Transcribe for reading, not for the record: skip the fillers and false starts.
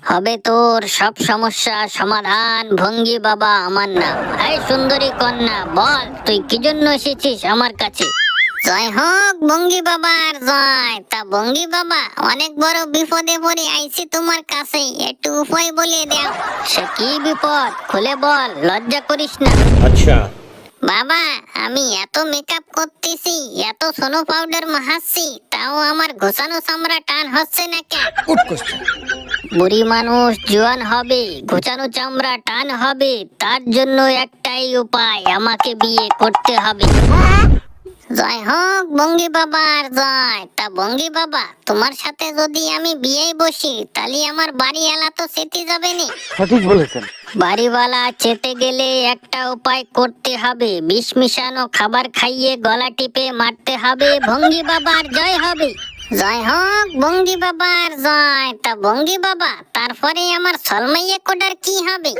হবে তোর সব সমস্যা সমাধান। ভঙ্গি বাবা আমার নাম। এই সুন্দরী কন্যা, বল তুই কি জন্য এসেছিস আমার কাছে? জয় হোক ভঙ্গি বাবার জয়। তা ভঙ্গি বাবা, অনেক বড় বিপদে পড়ে আইছি তোমার কাছে, একটু উপায় বলিয়ে দাও। সে কি বিপদ, খুলে বল, লজ্জা করিস না। अच्छा। বাবা, আমি এত মেকআপ করতেছি, এত সোনো পাউডার মাখাচ্ছি, তাও আমার ঘোষানো চামড়া টান হচ্ছে না কেন? বুড়ি মানুষ জোয়ান হবে, ঘোচানো চামড়া টান হবে, তার জন্য একটাই উপায়, আমাকে বিয়ে করতে হবে। জয় হোক ভঙ্গি বাবার জয়। তা ভঙ্গি বাবা, তোমার সাথে যদি আমি বিয়ে বসি, তাহলে আমার বাড়িওয়ালা তো চেতে যাবে নি? সঠিক বলেছেন। বাড়িওয়ালা চেতে গেলে একটা উপায় করতে হবে, বিষ মিশানো খাবার খাইয়ে গলা টিপে মারতে হবে। ভঙ্গি বাবার জয় হবে। জয় হোক ভঙ্গি বাবার জয়। তা ভঙ্গি বাবা, তারপরে আমার সলমাইয়া কোডার কি হবে?